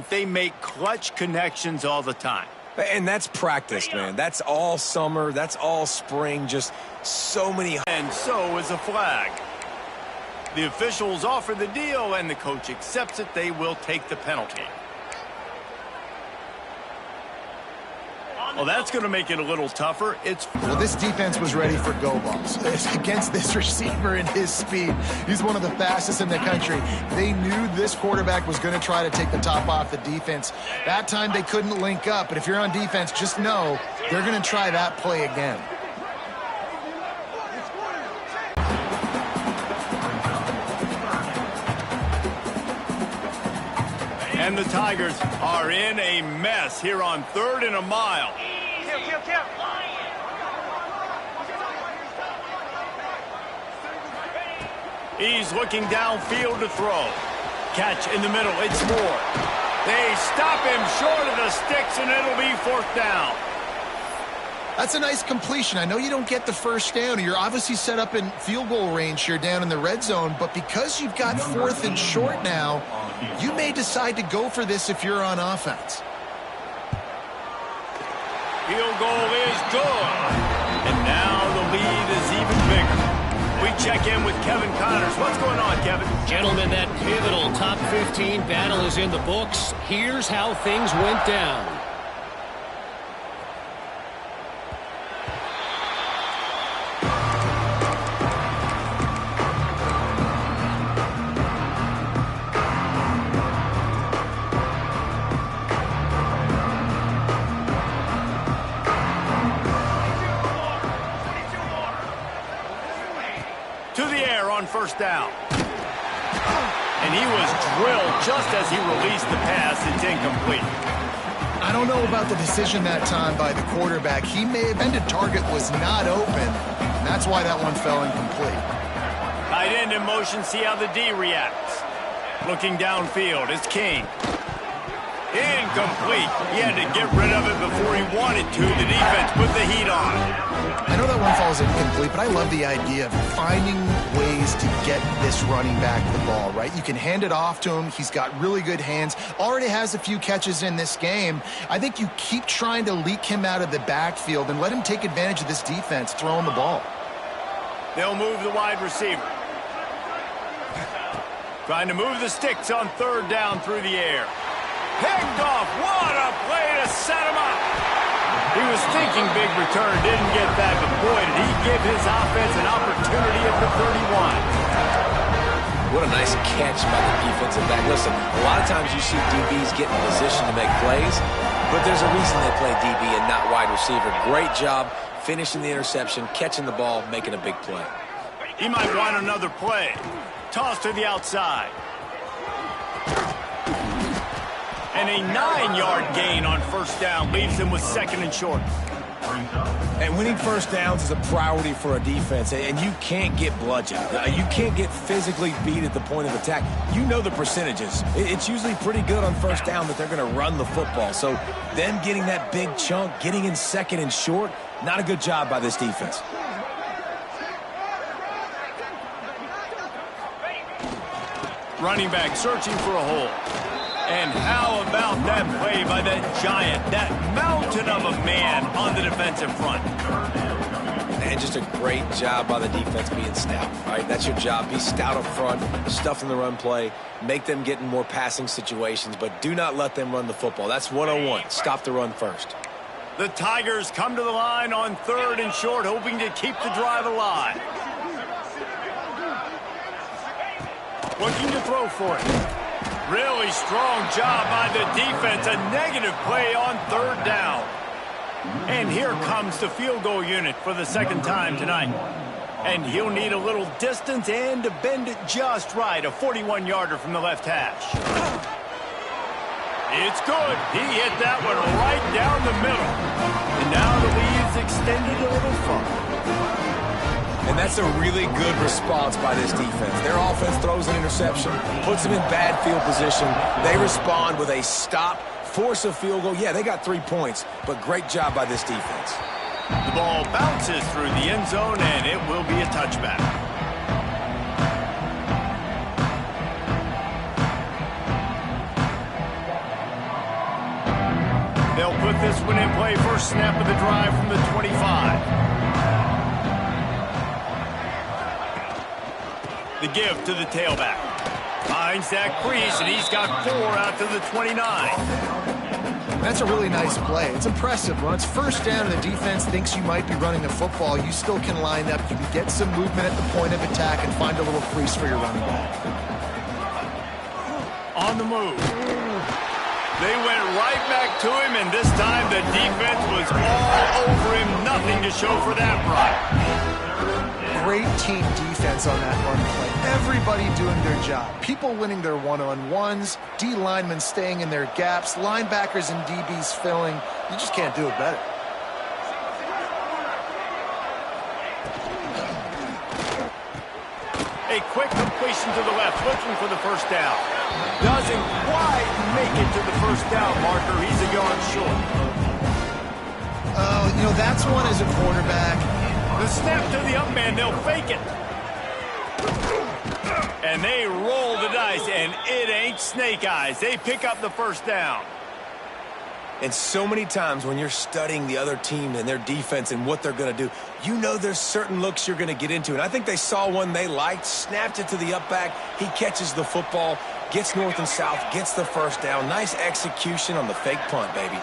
but they make clutch connections all the time. And that's practice, man. That's all summer. That's all spring. Just so many. And so is a flag. The officials offer the deal, and the coach accepts it. They will take the penalty. Well, that's going to make it a little tougher. Well, this defense was ready for go balls. Against this receiver and his speed. He's one of the fastest in the country. They knew this quarterback was going to try to take the top off the defense. That time they couldn't link up, but if you're on defense, just know they're going to try that play again. And the Tigers are in a mess here on 3rd and a mile. He's looking downfield to throw. Catch in the middle. It's Moore. They stop him short of the sticks, and it'll be 4th down. That's a nice completion. I know you don't get the first down. You're obviously set up in field goal range here down in the red zone, but because you've got 4th and short now, you may decide to go for this if you're on offense. Field goal is good. And now the lead is even bigger. We check in with Kevin Connors. What's going on, Kevin? Gentlemen, that pivotal top 15 battle is in the books. Here's how things went down. On 1st down. And he was drilled just as he released the pass. It's incomplete. I don't know about the decision that time by the quarterback. He may have ended target was not open. And that's why that one fell incomplete. Tight end in motion. See how the D reacts. Looking downfield. It's King. Incomplete. He had to get rid of it before he wanted to. The defense put the heat on. I know that one falls incomplete, but I love the idea of finding ways to get this running back the ball, right? You can hand it off to him. He's got really good hands. Already has a few catches in this game. I think you keep trying to leak him out of the backfield and let him take advantage of this defense throwing the ball. They'll move the wide receiver. Trying to move the sticks on 3rd down through the air. Picked off. What a play to set him up. He was thinking big return, didn't get that, but boy, did he give his offense an opportunity at the 31. What a nice catch by the defensive back. Listen, a lot of times you see DBs get in position to make plays, but there's a reason they play DB and not wide receiver. Great job finishing the interception, catching the ball, making a big play. He might want another play. Toss to the outside. And a 9-yard gain on 1st down leaves him with 2nd and short. And winning 1st downs is a priority for a defense, and you can't get bludgeoned. You can't get physically beat at the point of attack. You know the percentages. It's usually pretty good on 1st down that they're going to run the football. So them getting that big chunk, getting in 2nd and short, not a good job by this defense. Running back searching for a hole. And how about that play by that giant, that mountain of a man on the defensive front? And just a great job by the defense being stout. All right, that's your job. Be stout up front, stuff in the run play, make them get in more passing situations, but do not let them run the football. That's 101. Stop the run first. The Tigers come to the line on 3rd and short, hoping to keep the drive alive. Looking to throw for it. Really strong job by the defense. A negative play on 3rd down. And here comes the field goal unit for the 2nd time tonight. And he'll need a little distance and to bend it just right. A 41-yarder from the left hash. It's good. He hit that one right down the middle. And now the lead's extended a little further. And that's a really good response by this defense. Their offense throws an interception, puts them in bad field position. They respond with a stop, force a field goal. Yeah, they got 3 points, but great job by this defense. The ball bounces through the end zone, and it will be a touchback. They'll put this one in play. First snap of the drive from the 25. The give to the tailback. Finds that crease, and he's got 4 out to the 29. That's a really nice play. It's impressive. When it's first down and the defense thinks you might be running the football, you still can line up. You can get some movement at the point of attack and find a little crease for your running back. On the move. They went right back to him, and this time the defense was all over him. Nothing to show for that run. Great team defense on that run play. Everybody doing their job. People winning their one-on-ones, D linemen staying in their gaps, linebackers and DBs filling. You just can't do it better. A quick completion to the left, looking for the first down. Doesn't quite make it to the first down marker. He's a yard short. Oh, you know, that's one as a quarterback. The snap to the up man, they'll fake it. And they roll the dice, and it ain't snake eyes. They pick up the first down. And so many times when you're studying the other team and their defense and what they're going to do, you know there's certain looks you're going to get into. And I think they saw one they liked, snapped it to the up back. He catches the football, gets north and south, gets the first down. Nice execution on the fake punt, baby.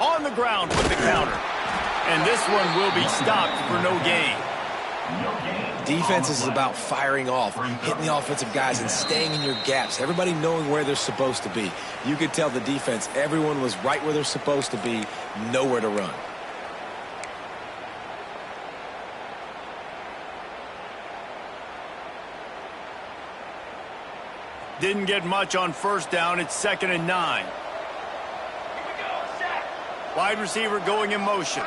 On the ground with the counter. And this one will be stopped for no gain. Defense is about firing off, hitting the offensive guys and staying in your gaps. Everybody knowing where they're supposed to be. You could tell the defense, everyone was right where they're supposed to be, nowhere to run. Didn't get much on first down. It's 2nd and 9. Wide receiver going in motion.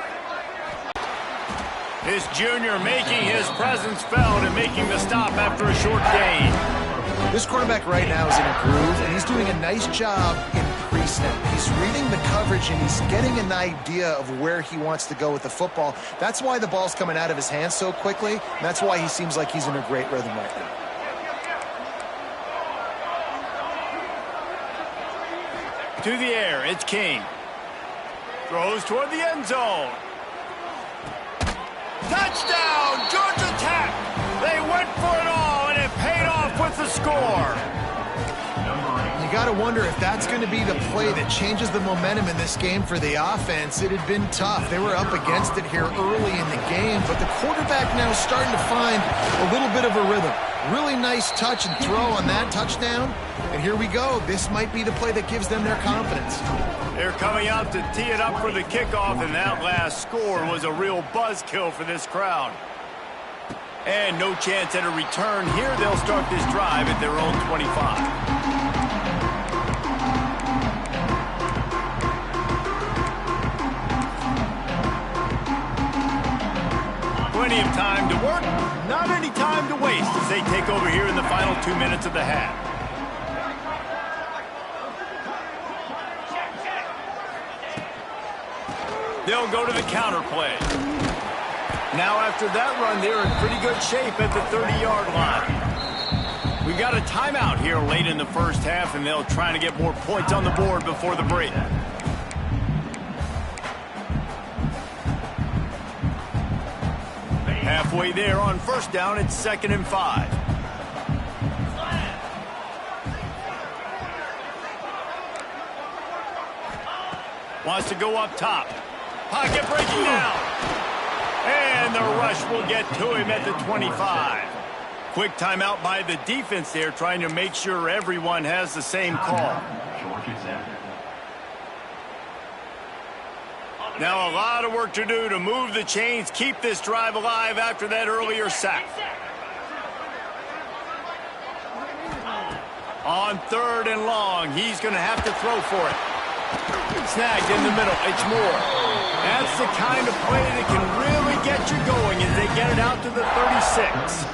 This junior making his presence felt and making the stop after a short gain. This quarterback right now is in a groove, and he's doing a nice job in pre-snap. He's reading the coverage, and he's getting an idea of where he wants to go with the football. That's why the ball's coming out of his hands so quickly, and that's why he seems like he's in a great rhythm right now. To the air, it's King. Throws toward the end zone. Touchdown, Georgia Tech! They went for it all, and it paid off with the score. You got to wonder if that's going to be the play that changes the momentum in this game for the offense. It had been tough. They were up against it here early in the game, but the quarterback now starting to find a little bit of a rhythm. Really nice touch and throw on that touchdown. And here we go. This might be the play that gives them their confidence. They're coming out to tee it up for the kickoff, and that last score was a real buzzkill for this crowd. And no chance at a return here. They'll start this drive at their own 25. Plenty of time to work, not any time to waste as they take over here in the final 2 minutes of the half. They'll go to the counter play. Now after that run, they're in pretty good shape at the 30-yard line. We've got a timeout here late in the first half, and they'll try to get more points on the board before the break. Halfway there on first down, it's 2nd and 5. Wants to go up top. Pocket breaking down. And the rush will get to him at the 25. Quick timeout by the defense there, trying to make sure everyone has the same call. Now a lot of work to do to move the chains, keep this drive alive after that earlier sack. On 3rd and long, he's going to have to throw for it. Snagged in the middle. It's Moore. That's the kind of play that can really get you going as they get it out to the 36.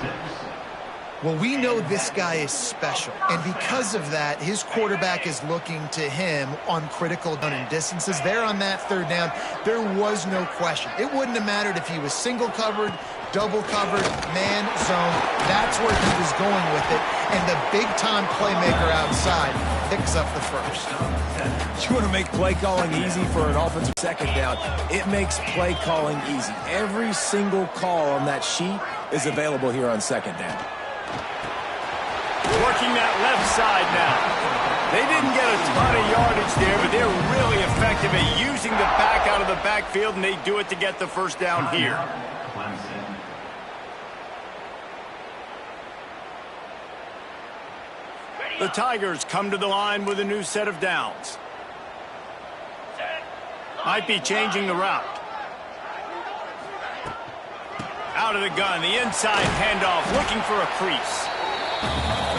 Well, we know this guy is special, and because of that, his quarterback is looking to him on critical down and distances. There on that 3rd down, there was no question. It wouldn't have mattered if he was single covered, double covered, man, zone. That's where he was going with it, and the big-time playmaker outside picks up the first. You want to make play calling easy for an offensive second down, it makes play calling easy. Every single call on that sheet is available here on second down. Working that left side now. They didn't get a ton of yardage there, but they're really effective at using the back out of the backfield, and they do it to get the first down here. The Tigers come to the line with a new set of downs. Might be changing the route. Out of the gun, the inside handoff, looking for a crease.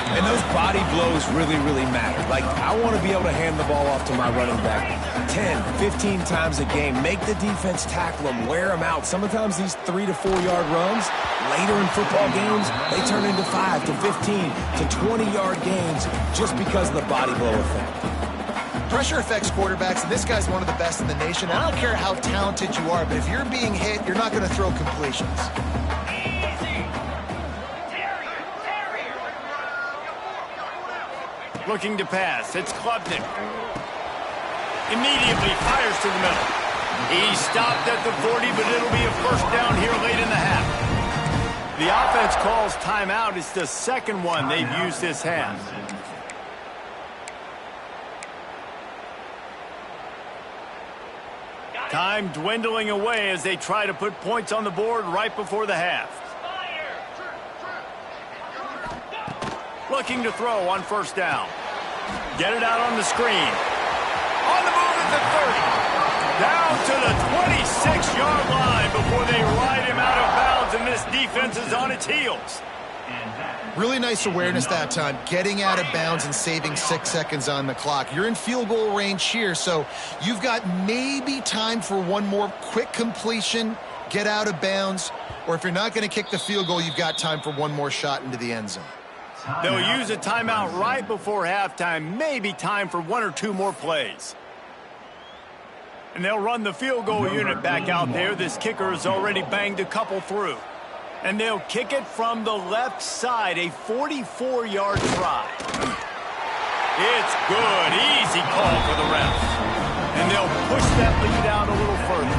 And those body blows really, really matter. Like, I want to be able to hand the ball off to my running back 10, 15 times a game. Make the defense tackle them, wear them out. Sometimes these 3 to 4 yard runs, later in football games, they turn into 5 to 15 to 20 yard gains just because of the body blow effect. Pressure affects quarterbacks, and this guy's one of the best in the nation. I don't care how talented you are, but if you're being hit, you're not going to throw completions. Looking to pass. It's Klubnik. Immediately fires to the middle. He stopped at the 40, but it'll be a first down here late in the half. The offense calls timeout. It's the second one they've used this half. Time dwindling away as they try to put points on the board right before the half. Looking to throw on first down. Get it out on the screen. On the move at the 30. Down to the 26-yard line before they ride him out of bounds, and this defense is on its heels. Really nice awareness that time, getting out of bounds and saving 6 seconds on the clock. You're in field goal range here, so you've got maybe time for one more quick completion, get out of bounds, or if you're not going to kick the field goal, you've got time for one more shot into the end zone. They'll use a timeout right before halftime, maybe time for 1 or 2 more plays. And they'll run the field goal unit back out there. This kicker has already banged a couple through. And they'll kick it from the left side, a 44-yard try. It's good, easy call for the refs. And they'll push that lead out a little further.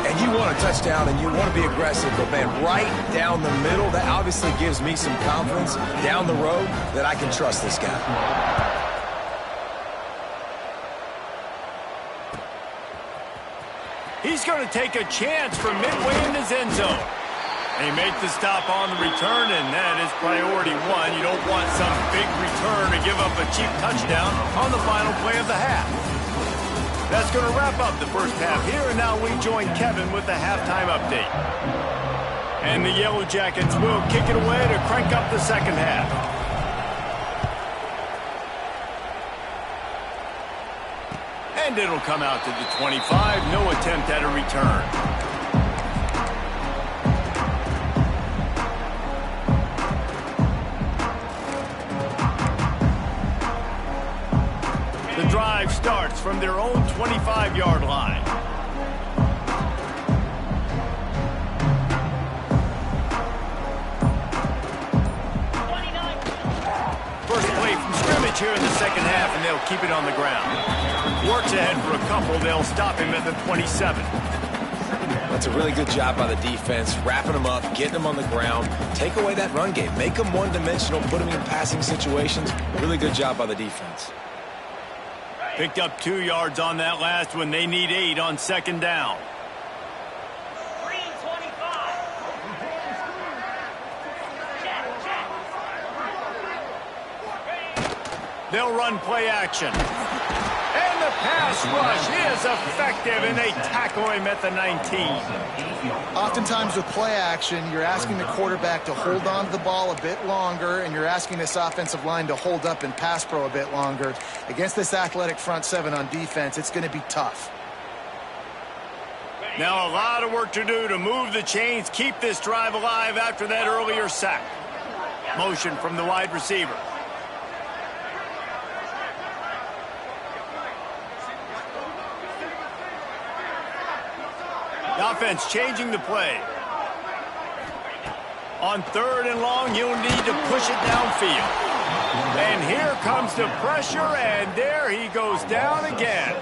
And you want a touchdown and you want to be aggressive, but man, right down the middle, that obviously gives me some confidence down the road that I can trust this guy. He's going to take a chance from midway in his end zone. They make the stop on the return, and that is priority one. You don't want some big return to give up a cheap touchdown on the final play of the half. That's going to wrap up the first half here, and now we join Kevin with the halftime update. And the Yellow Jackets will kick it away to crank up the second half. And it'll come out to the 25. No attempt at a return. The drive starts from their own 25-yard line. First play from scrimmage here in the second half, and they'll keep it on the ground. Works ahead for a couple. They'll stop him at the 27. That's a really good job by the defense, wrapping them up, getting them on the ground. Take away that run game. Make them one-dimensional, put them in passing situations. Really good job by the defense. Picked up 2 yards on that last one. They need 8 on second down. They'll run play action. And the pass rush is effective, and they tackle him at the 19. Oftentimes with play action, you're asking the quarterback to hold on to the ball a bit longer, and you're asking this offensive line to hold up in pass pro a bit longer. Against this athletic front seven on defense, it's going to be tough. Now a lot of work to do to move the chains, keep this drive alive after that earlier sack. Motion from the wide receiver. The offense changing the play. On 3rd and long, you'll need to push it downfield. And here comes the pressure, and there he goes down again.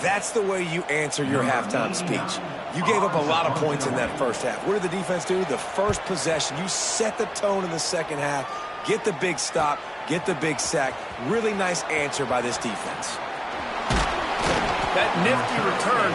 That's the way you answer your halftime speech. You gave up a lot of points in that first half. What did the defense do? The first possession, you set the tone in the second half, get the big stop, get the big sack. Really nice answer by this defense. That nifty return.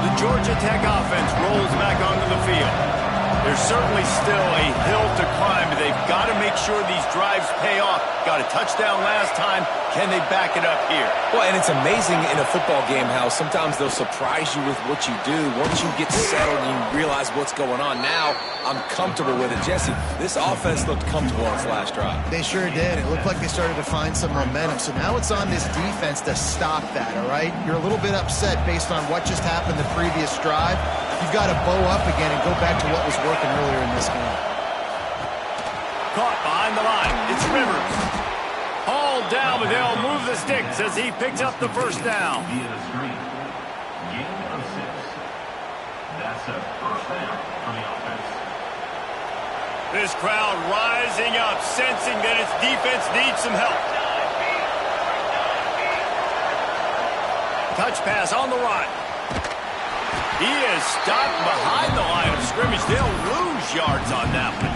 The Georgia Tech offense rolls back onto the field. There's certainly still a hill to climb, but they've got to make sure these drives pay off. Got a touchdown last time. Can they back it up here? Well, and it's amazing in a football game how sometimes they'll surprise you with what you do. Once you get settled and you realize what's going on, now I'm comfortable with it. Jesse, this offense looked comfortable on flash drive. They sure did. It looked like they started to find some momentum. So now it's on this defense to stop that, all right? You're a little bit upset based on what just happened the previous drive. You've got to bow up again and go back to what was working earlier in this game. Caught behind the line. It's Rivers. Hauled down, but they'll move the sticks as he picks up the first down. That's a first down for the offense. This crowd rising up, sensing that its defense needs some help. Touch pass on the run. He is stopped behind the line of scrimmage. They'll lose yards on that one.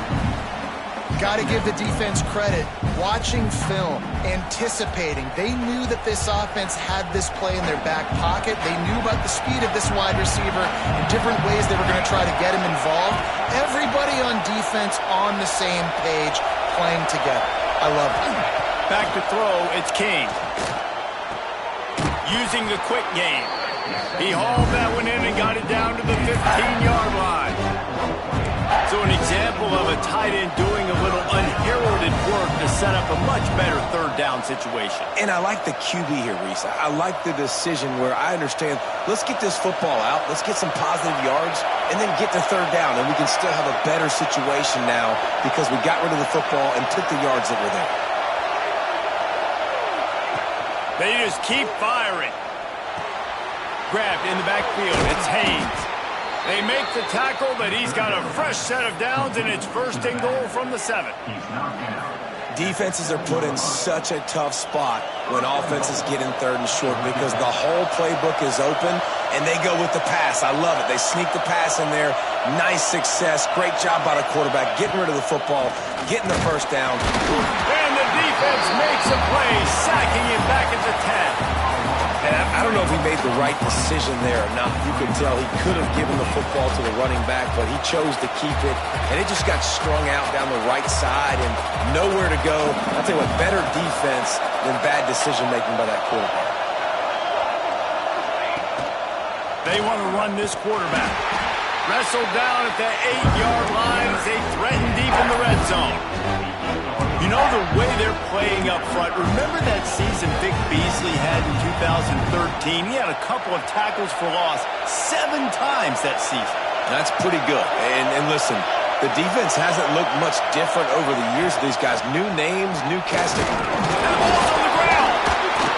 Got to give the defense credit. Watching film, anticipating. They knew that this offense had this play in their back pocket. They knew about the speed of this wide receiver and different ways they were going to try to get him involved. Everybody on defense on the same page, playing together. I love it. Back to throw, it's King. Using the quick game. He hauled that one in and got it down to the 15-yard line. So an example of a tight end doing a little unheralded work to set up a much better third down situation. And I like the QB here, Reese. I like the decision where I understand, let's get this football out, let's get some positive yards, and then get to third down, and we can still have a better situation now because we got rid of the football and took the yards that were there. They just keep firing. Grabbed in the backfield. It's Haynes. They make the tackle, but he's got a fresh set of downs, and it's first and goal from the 7. Defenses are put in such a tough spot when offenses get in third and short because the whole playbook is open, and they go with the pass. I love it. They sneak the pass in there. Nice success. Great job by the quarterback getting rid of the football, getting the first down. And the defense makes a play, sacking him back at the 10. And I don't know if he made the right decision there or not. You could tell he could have given the football to the running back, but he chose to keep it, and it just got strung out down the right side and nowhere to go. I'll tell you what, better defense than bad decision-making by that quarterback. They want to run this quarterback. Wrestled down at the 8-yard line as they threaten deep in the red zone. You know the way they're playing up front. Remember that season Vic Beasley had in 2013? He had a couple of tackles for loss 7 times that season. That's pretty good. And listen, the defense hasn't looked much different over the years. These guys, new names, new casting. And the ball's on the ground.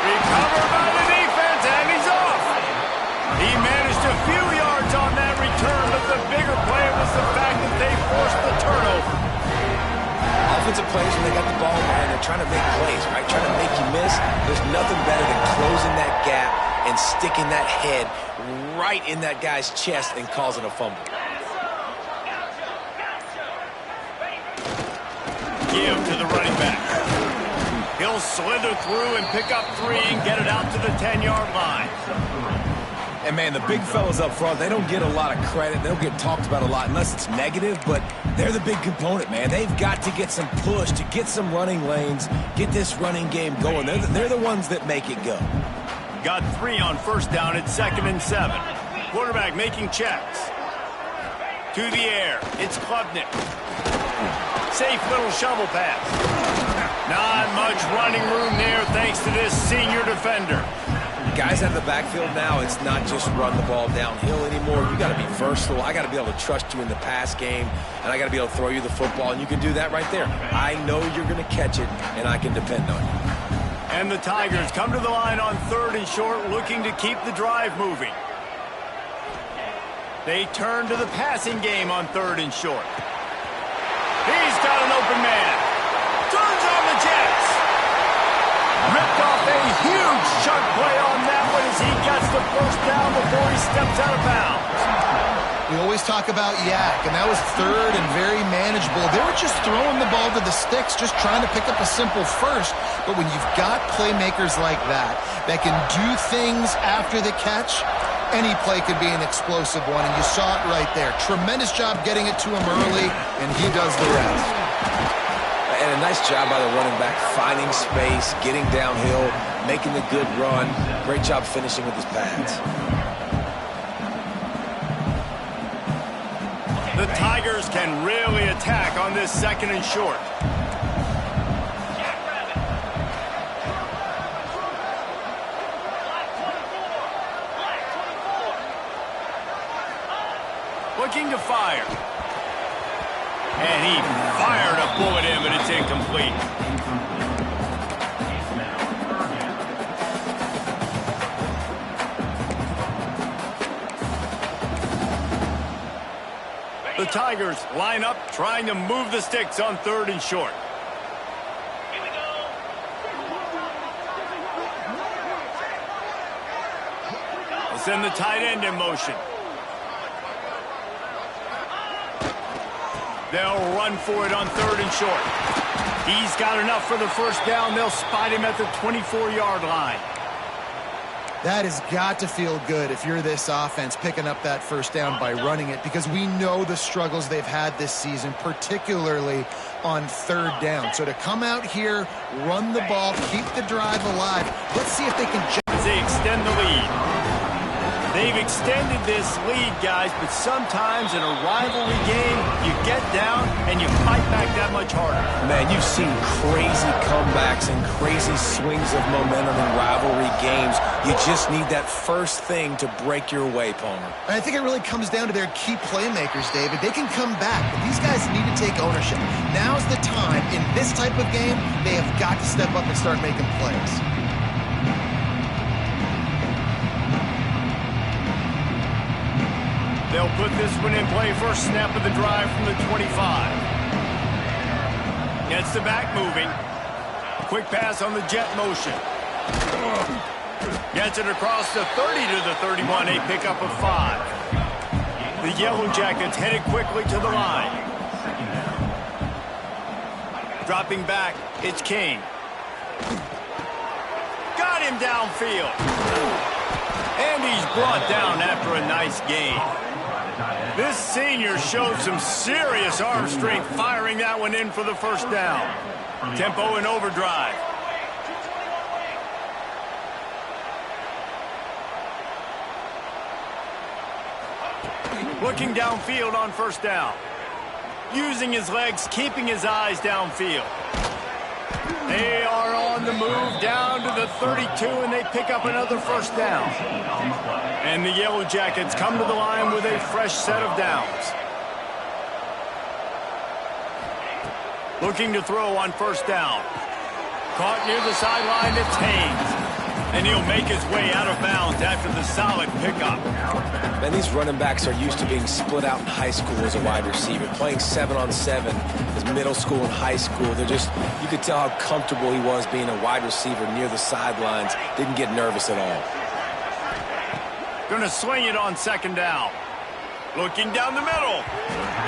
Recovered by the defense, and he's off. He managed a few yards on that return, but the bigger play was the fact that they forced the turnover. Offensive players, when they got the ball, man, they're trying to make plays, right? Trying to make you miss. There's nothing better than closing that gap and sticking that head right in that guy's chest and causing a fumble. Give to the running back. He'll slither through and pick up 3 and get it out to the 10-yard line. And, man, the big fellas up front, they don't get a lot of credit. They don't get talked about a lot unless it's negative, but they're the big component, man. They've got to get some push, to get some running lanes, get this running game going. They're the ones that make it go. Got 3 on first down. It's 2nd and 7. Quarterback making checks. To the air. It's Klubnik. Safe little shovel pass. Not much running room there thanks to this senior defender. Guys out of the backfield now, it's not just run the ball downhill anymore. You got to be versatile. I got to be able to trust you in the pass game, and I got to be able to throw you the football, and you can do that right there. I know you're going to catch it, and I can depend on you. And the Tigers come to the line on 3rd and short, looking to keep the drive moving. They turn to the passing game on 3rd and short. He's got an open man. Turns on the Jets. Ripped off a huge chunk play on that one as he gets the first down before he steps out of bounds. We always talk about yak, and that was third and very manageable. They were just throwing the ball to the sticks, just trying to pick up a simple first. But when you've got playmakers like that can do things after the catch, any play could be an explosive one, and you saw it right there. Tremendous job getting it to him early, and he does the rest. And a nice job by the running back, finding space, getting downhill, making the good run. Great job finishing with his pads. The Tigers can really attack on this second and short. Looking to fire. And he fired a bullet in, but it's incomplete. The Tigers line up, trying to move the sticks on third and short. Here we go. They send the tight end in motion. They'll run for it on third and short. He's got enough for the first down. They'll spot him at the 24-yard line. That has got to feel good if you're this offense picking up that first down by running it, because we know the struggles they've had this season, particularly on third down. So to come out here, run the ball, keep the drive alive, let's see if they can... As they extend the lead. They've extended this lead, guys, but sometimes in a rivalry game, you get down and you fight back that much harder. Man, you've seen crazy comebacks and crazy swings of momentum in rivalry games. You just need that first thing to break your way, Palmer. I think it really comes down to their key playmakers, David. They can come back, but these guys need to take ownership. Now's the time. In this type of game, they have got to step up and start making plays. They'll put this one in play first snap of the drive from the 25. Gets the back moving. Quick pass on the jet motion. Gets it across the 30 to the 31, a pickup of 5. The Yellow Jackets headed quickly to the line. Dropping back, it's King. Got him downfield. And he's brought down after a nice gain. This senior showed some serious arm strength firing that one in for the first down. Tempo and overdrive. Looking downfield on first down. Using his legs, keeping his eyes downfield. They are on the move down to the 32, and they pick up another first down. And the Yellow Jackets come to the line with a fresh set of downs. Looking to throw on first down. Caught near the sideline, it's Haynes. And he'll make his way out of bounds after the solid pickup. Man, these running backs are used to being split out in high school as a wide receiver, playing 7-on-7 as middle school and high school. They're just, you could tell how comfortable he was being a wide receiver near the sidelines. Didn't get nervous at all. Gonna swing it on second down. Looking down the middle.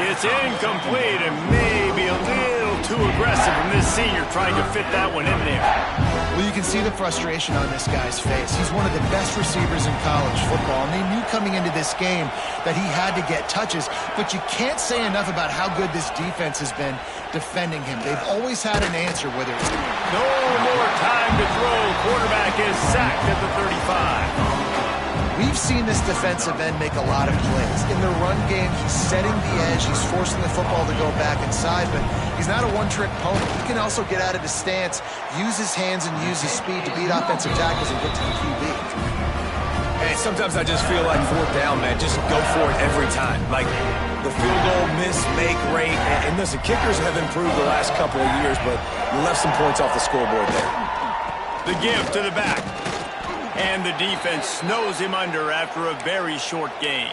It's incomplete and maybe a little too aggressive from this senior trying to fit that one in there. Well, you can see the frustration on this guy's face. He's one of the best receivers in college football, and they knew coming into this game that he had to get touches, but you can't say enough about how good this defense has been defending him. They've always had an answer, whether it's... No more time to throw. Quarterback is sacked at the 35. We've seen this defensive end make a lot of plays. In the run game, he's setting the edge. He's forcing the football to go back inside, but he's not a one-trick pony. He can also get out of his stance, use his hands, and use his speed to beat offensive tackles and get to the QB. Hey, sometimes I just feel like fourth down, man. Just go for it every time. Like the field goal miss, make rate. And listen, kickers have improved the last couple of years, but you left some points off the scoreboard there. The give to the back. And the defense snows him under after a very short game.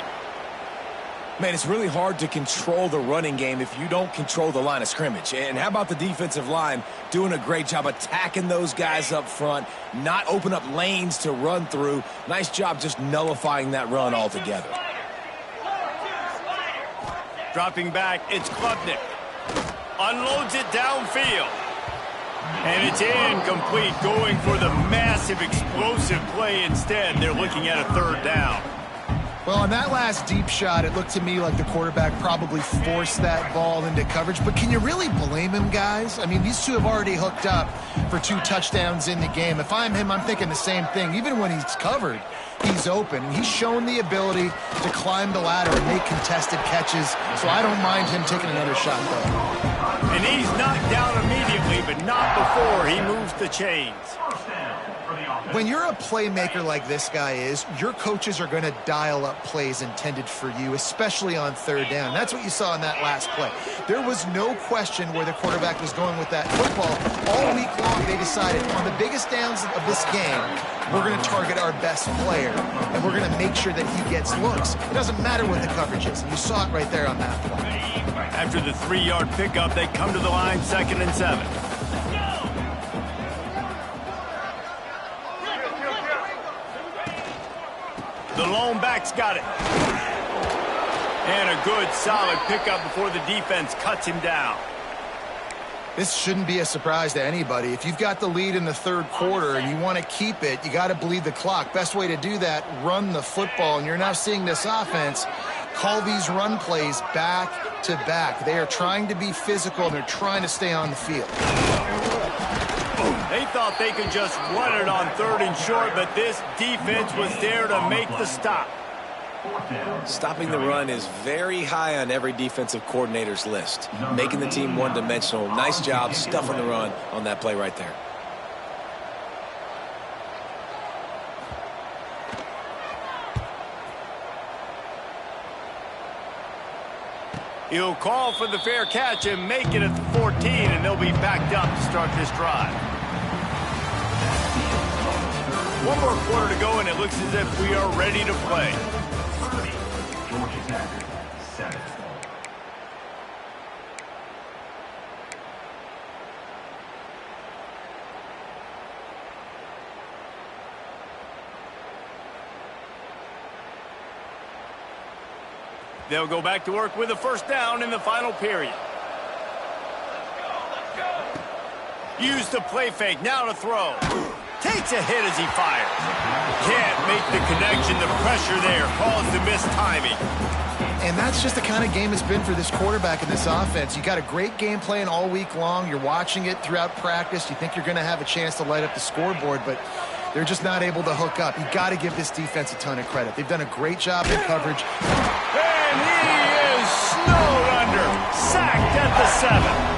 Man, it's really hard to control the running game if you don't control the line of scrimmage. And how about the defensive line doing a great job attacking those guys up front, not open up lanes to run through. Nice job just nullifying that run altogether. Dropping back, it's Klubnik. Unloads it downfield. And it's incomplete, going for the massive explosive play instead. They're looking at a third down. Well, on that last deep shot, it looked to me like the quarterback probably forced that ball into coverage. But can you really blame him, guys? I mean, these two have already hooked up for 2 touchdowns in the game. If I'm him, I'm thinking the same thing. Even when he's covered, he's open. And he's shown the ability to climb the ladder and make contested catches. So I don't mind him taking another shot, though. And he's knocked down immediately, but not before he moves the chains. When you're a playmaker like this guy is, your coaches are going to dial up plays intended for you, especially on third down. That's what you saw in that last play. There was no question where the quarterback was going with that football. All week long, they decided on the biggest downs of this game, we're going to target our best player, and we're going to make sure that he gets looks. It doesn't matter what the coverage is, and you saw it right there on that play. After the 3-yard pickup, they come to the line, 2nd and 7. The lone back's got it. And a good, solid pickup before the defense cuts him down. This shouldn't be a surprise to anybody. If you've got the lead in the third quarter and you want to keep it, you got to bleed the clock. Best way to do that, run the football. And you're now seeing this offense call these run plays back to back. They are trying to be physical, and they're trying to stay on the field. They thought they could just run it on 3rd and short, but this defense was there to make the stop. Stopping the run is very high on every defensive coordinator's list. Making the team one-dimensional. Nice job stuffing the run on that play right there. He'll call for the fair catch and make it at the 14, and they'll be backed up to start this drive. 1 more quarter to go, and it looks as if we are ready to play. They'll go back to work with a first down in the final period. Use the play fake, now to throw. Takes a hit as he fires. Can't make the connection. The pressure there caused the missed timing. And that's just the kind of game it's been for this quarterback in this offense. You got a great game plan all week long. You're watching it throughout practice. You think you're going to have a chance to light up the scoreboard, but they're just not able to hook up. You got to give this defense a ton of credit. They've done a great job in coverage. And he is snowed under. Sacked at the 7.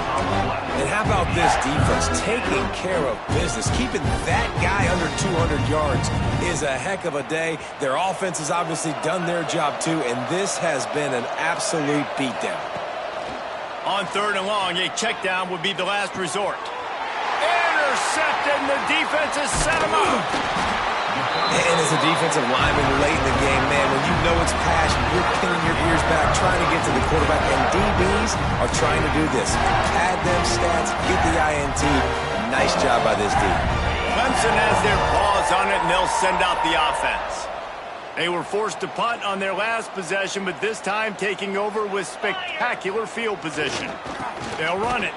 And how about this defense taking care of business? Keeping that guy under 200 yards is a heck of a day. Their offense has obviously done their job too, and this has been an absolute beatdown. On 3rd and long, a check down would be the last resort. Intercepted, and the defense has set him up. And as a defensive lineman late in the game, man, when you know it's passion, you're pinning your ears back, trying to get to the quarterback, and DBs are trying to do this. Pad them stats, get the INT. Nice job by this D. Clemson has their paws on it, and they'll send out the offense. They were forced to punt on their last possession, but this time taking over with spectacular field position. They'll run it.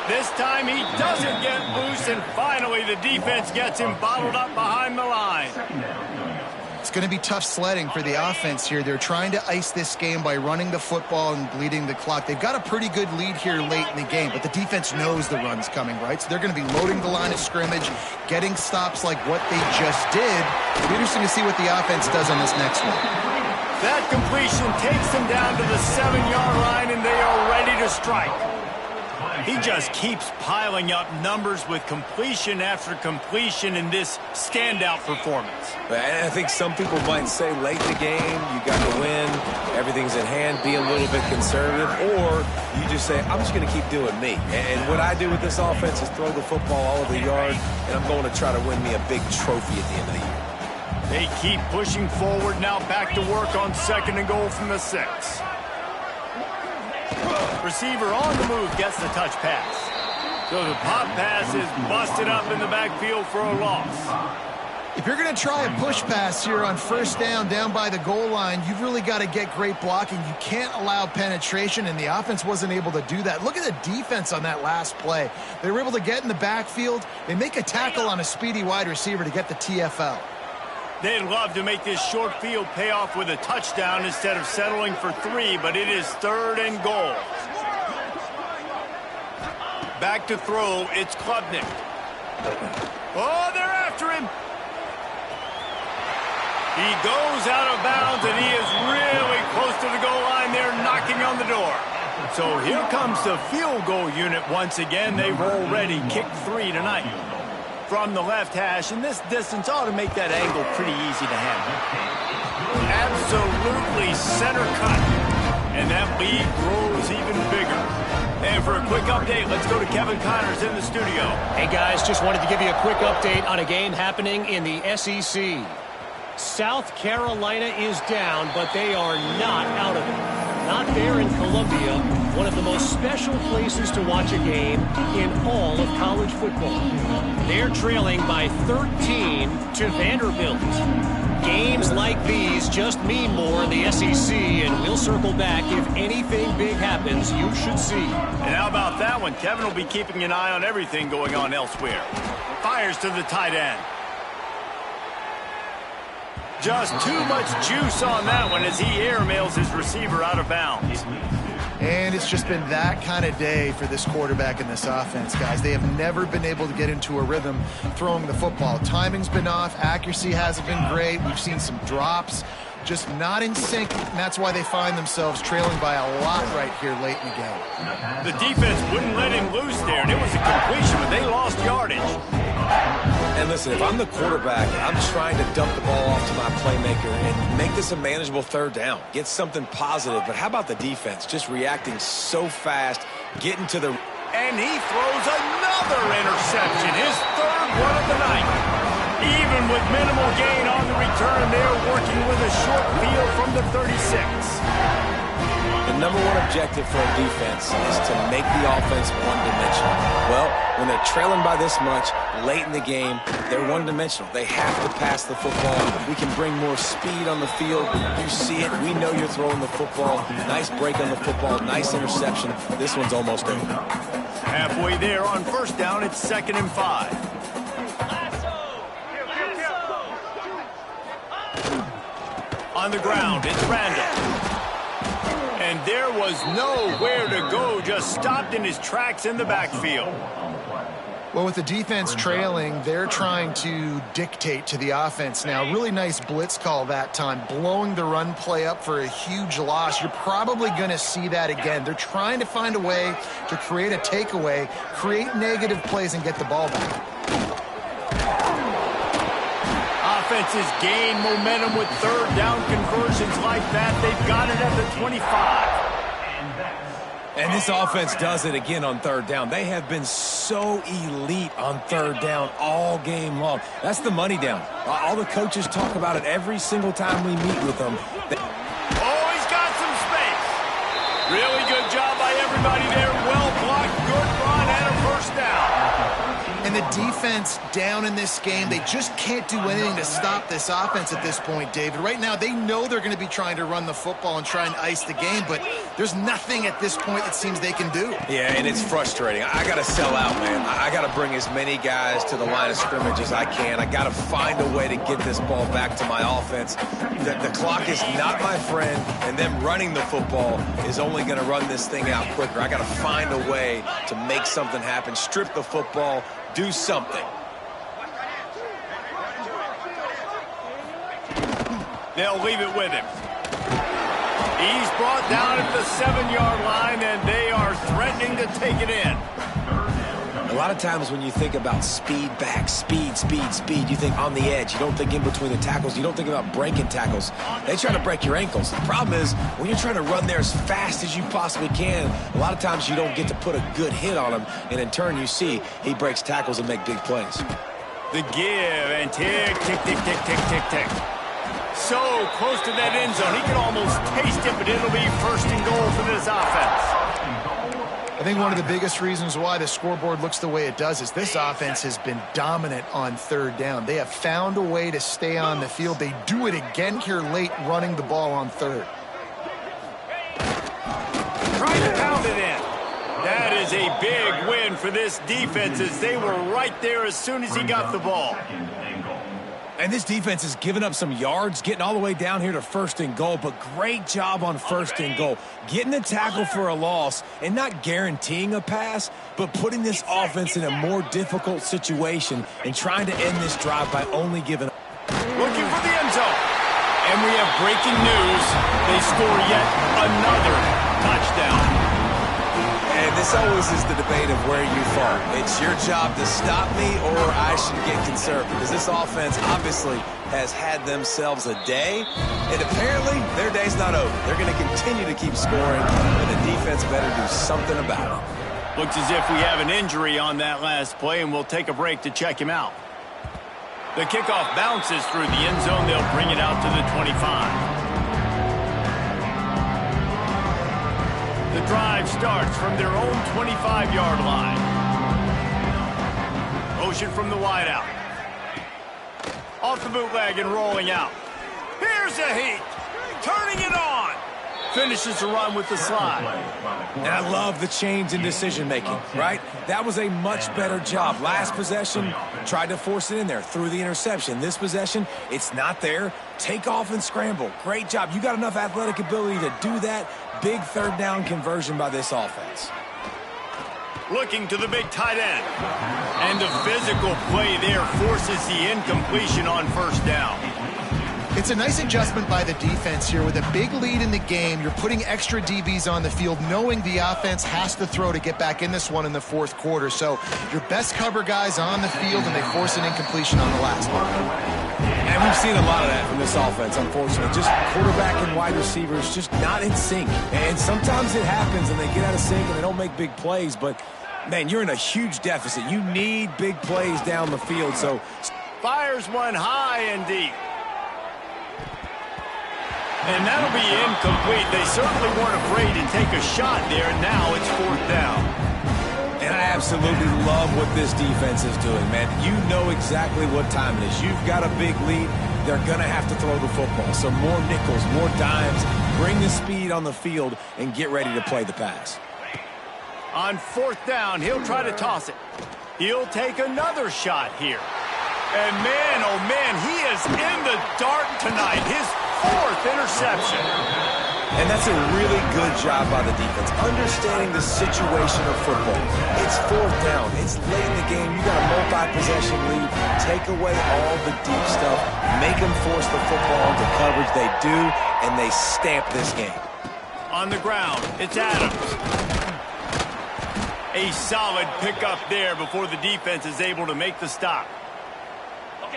This time he doesn't get loose, and finally the defense gets him bottled up behind the line. It's going to be tough sledding for the offense here. They're trying to ice this game by running the football and bleeding the clock. They've got a pretty good lead here late in the game, but the defense knows the run's coming, right? So they're going to be loading the line of scrimmage, getting stops like what they just did. It'll be interesting to see what the offense does on this next one. That completion takes them down to the 7-yard line, and they are ready to strike. He just keeps piling up numbers with completion after completion in this standout performance. And I think some people might say late in the game, you got to win, everything's in hand, be a little bit conservative, or you just say, I'm just going to keep doing me. And what I do with this offense is throw the football all over the yard, and I'm going to try to win me a big trophy at the end of the year. They keep pushing forward. Now back to work on 2nd and goal from the 6. Receiver on the move gets the touch pass. So the pop pass is busted up in the backfield for a loss. If you're going to try a push pass here on 1st down by the goal line, you've really got to get great blocking. You can't allow penetration, and the offense wasn't able to do that. Look at the defense on that last play. They were able to get in the backfield. They make a tackle on a speedy wide receiver to get the TFL. They'd love to make this short field pay off with a touchdown instead of settling for 3, but it is 3rd and goal. Back to throw, it's Klubnik. Oh, they're after him. He goes out of bounds, and he is really close to the goal line there, knocking on the door. So here comes the field goal unit once again. They've already kicked 3 tonight. From the left hash, and this distance ought to make that angle pretty easy to handle. Absolutely center cut. And that lead grows even bigger. And for a quick update, let's go to Kevin Connors in the studio. Hey, guys, just wanted to give you a quick update on a game happening in the SEC. South Carolina is down, but they are not out of it. Not there in Columbia, one of the most special places to watch a game in all of college football. They're trailing by 13 to Vanderbilt. Games like these just mean more in the SEC, and we'll circle back if anything big happens you should see. And how about that one? Kevin will be keeping an eye on everything going on elsewhere. Fires to the tight end. Just too much juice on that one as he airmails his receiver out of bounds. And it's just been that kind of day for this quarterback and this offense, guys. They have never been able to get into a rhythm throwing the football. Timing's been off. Accuracy hasn't been great. We've seen some drops. Just not in sync, and that's why they find themselves trailing by a lot right here late in the game. The defense wouldn't let him loose there, and it was a completion, but they lost yardage. And listen, if I'm the quarterback, I'm trying to dump the ball off to my playmaker and make this a manageable 3rd down. Get something positive. But how about the defense? Just reacting so fast, getting to the... And he throws another interception, his 3rd one of the night. Even with minimal gain on the return, they're working with a short field from the 36. The number one objective for a defense is to make the offense one-dimensional. Well, when they're trailing by this much, late in the game, they're one-dimensional. They have to pass the football. We can bring more speed on the field. You see it. We know you're throwing the football. Nice break on the football. Nice interception. This one's almost over. Halfway there on 1st down, it's 2nd and 5. On the ground, it's Randall. And there was nowhere to go, just stopped in his tracks in the backfield. Well, with the defense trailing, they're trying to dictate to the offense now. Really nice blitz call that time, blowing the run play up for a huge loss. You're probably going to see that again. They're trying to find a way to create a takeaway, create negative plays, and get the ball back. Offenses gain momentum with 3rd down conversions like that. They've got it at the 25. And this offense does it again on 3rd down. They have been so elite on 3rd down all game long. That's the money down. All the coaches talk about it every single time we meet with them. Oh, he's got some space. Really good job by everybody there. Well blocked, good run, and a 1st down. And the defense down in this game, they just can't do anything to stop this offense at this point, David. Right now, they know they're going to be trying to run the football and try and ice the game, but there's nothing at this point that seems they can do. Yeah, and it's frustrating. I got to sell out, man. I got to bring as many guys to the line of scrimmage as I can. I got to find a way to get this ball back to my offense. The clock is not my friend, and them running the football is only going to run this thing out quicker. I got to find a way to make something happen, strip the football, do something. They'll leave it with him. He's brought down at the 7-yard line, and they are threatening to take it in. A lot of times when you think about speed back, speed, you think on the edge. You don't think in between the tackles. You don't think about breaking tackles. They try to break your ankles. The problem is when you're trying to run there as fast as you possibly can, a lot of times you don't get to put a good hit on him, and in turn you see he breaks tackles and make big plays. The give and tick, tick, tick, tick, tick, tick, tick. So close to that end zone. He can almost taste it, but it'll be first and goal for this offense. I think one of the biggest reasons why the scoreboard looks the way it does is this offense has been dominant on third down. They have found a way to stay on the field. They do it again here late, running the ball on third. Trying to pound it in. That is a big win for this defense as they were right there as soon as he got the ball. And this defense has given up some yards, getting all the way down here to first and goal, but great job on first and goal. Getting the tackle for a loss and not guaranteeing a pass, but putting this offense in a more difficult situation and trying to end this drive by only giving up. Looking for the end zone. And we have breaking news. They score yet another touchdown. And this always is the debate of where you fall. It's your job to stop me or I should get conservative, because this offense obviously has had themselves a day, and apparently their day's not over. They're going to continue to keep scoring, and the defense better do something about it. Looks as if we have an injury on that last play, and we'll take a break to check him out. The kickoff bounces through the end zone. They'll bring it out to the 25. The drive starts from their own 25-yard line. Motion from the wideout. Off the bootleg and rolling out. Here's a heat. Turning it on. Finishes the run with the slide. And I love the change in decision-making, right? That was a much better job. Last possession, tried to force it in there, threw the interception. This possession, it's not there. Take off and scramble. Great job. You got enough athletic ability to do that. Big third down conversion by this offense. Looking to the big tight end. And the physical play there forces the incompletion on first down. It's a nice adjustment by the defense here. With a big lead in the game, you're putting extra DBs on the field, knowing the offense has to throw to get back in this one in the fourth quarter. So your best cover guys on the field, and they force an incompletion on the last one. And we've seen a lot of that from this offense, unfortunately. Just quarterback and wide receivers just not in sync. And sometimes it happens and they get out of sync and they don't make big plays. But, man, you're in a huge deficit. You need big plays down the field. So fires one high and deep. And that'll be incomplete. They certainly weren't afraid to take a shot there. Now it's fourth down. And I absolutely love what this defense is doing, man. You know exactly what time it is. You've got a big lead. They're going to have to throw the football. So more nickels, more dimes. Bring the speed on the field and get ready to play the pass. On fourth down, he'll try to toss it. He'll take another shot here. And man, oh man, he is in the dark tonight. His fourth interception. And that's a really good job by the defense, understanding the situation of football. It's fourth down. It's late in the game. You got a multi-possession lead. Take away all the deep stuff. Make them force the football into coverage. They do, and they stamp this game. On the ground, it's Adams. A solid pickup there before the defense is able to make the stop.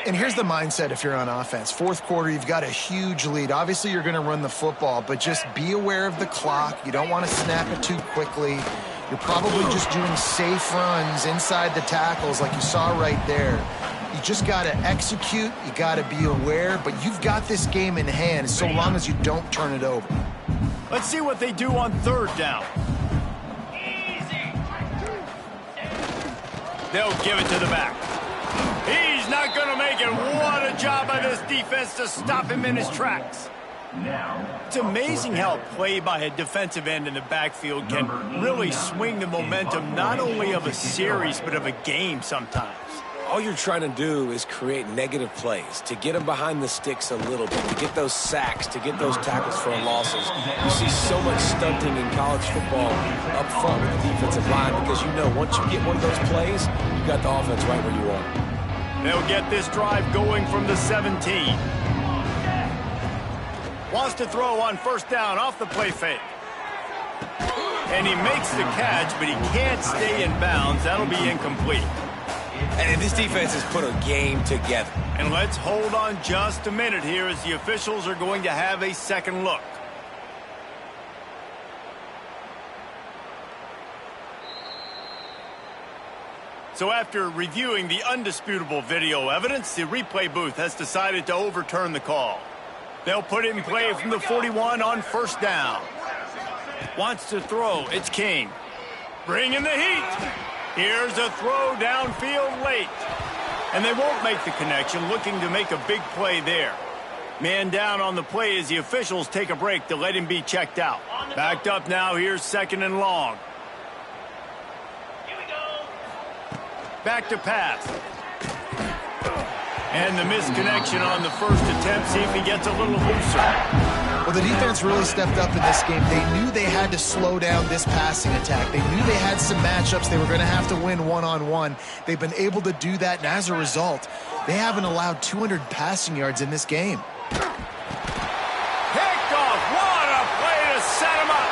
And here's the mindset if you're on offense. Fourth quarter, you've got a huge lead. Obviously, you're going to run the football, but just be aware of the clock. You don't want to snap it too quickly. You're probably just doing safe runs inside the tackles like you saw right there. You just got to execute. You got to be aware, but you've got this game in hand so long as you don't turn it over. Let's see what they do on third down. They'll give it to the back. He's not going to make it. What a job by this defense to stop him in his tracks. It's amazing how a play by a defensive end in the backfield can really swing the momentum not only of a series but of a game sometimes. All you're trying to do is create negative plays, to get them behind the sticks a little bit, to get those sacks, to get those tackles for losses. You see so much stunting in college football up front with the defensive line because you know once you get one of those plays, you got the offense right where you want. They'll get this drive going from the 17. Wants to throw on first down off the play fake. And he makes the catch, but he can't stay in bounds. That'll be incomplete. And this defense has put a game together. And let's hold on just a minute here as the officials are going to have a second look. So after reviewing the undisputable video evidence, the replay booth has decided to overturn the call. They'll put it in play from the 41 on first down. Wants to throw. It's King. Bringing the heat. Here's a throw downfield late. And they won't make the connection, looking to make a big play there. Man down on the play as the officials take a break to let him be checked out. Backed up now, here's second and long. Back to pass. And the misconnection on the first attempt. See if he gets a little looser. Well, the defense really stepped up in this game. They knew they had to slow down this passing attack. They knew they had some matchups they were going to have to win one-on-one. They've been able to do that, and as a result, they haven't allowed 200 passing yards in this game. Picked off. What a play to set him up.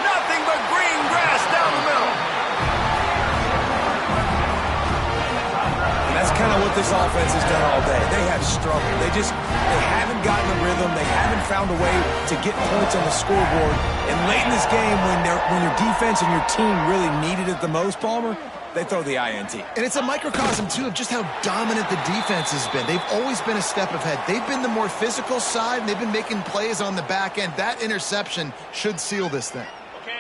Nothing but green grass down the middle. That's kind of what this offense has done all day. They have struggled. They haven't gotten the rhythm. They haven't found a way to get points on the scoreboard. And late in this game, when your defense and your team really needed it the most, Palmer, they throw the INT. And it's a microcosm, too, of just how dominant the defense has been. They've always been a step ahead. They've been the more physical side, and they've been making plays on the back end. That interception should seal this thing.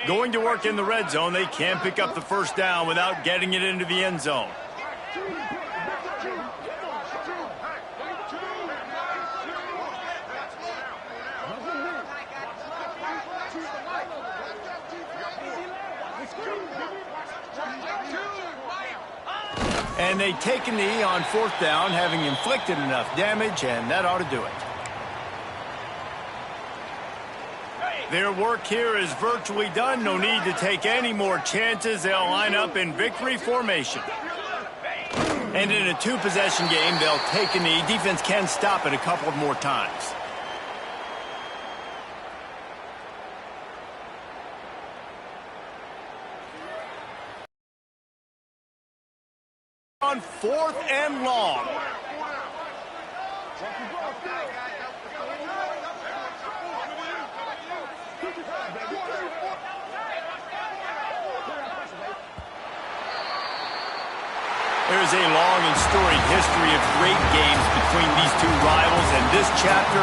Going to work in the red zone, they can't pick up the first down without getting it into the end zone. And they take a knee on fourth down, having inflicted enough damage, and that ought to do it. Their work here is virtually done. No need to take any more chances. They'll line up in victory formation. And in a two-possession game, they'll take a knee. Defense can stop it a couple of more times. On fourth and long. There's a long and storied history of great games between these two rivals, and this chapter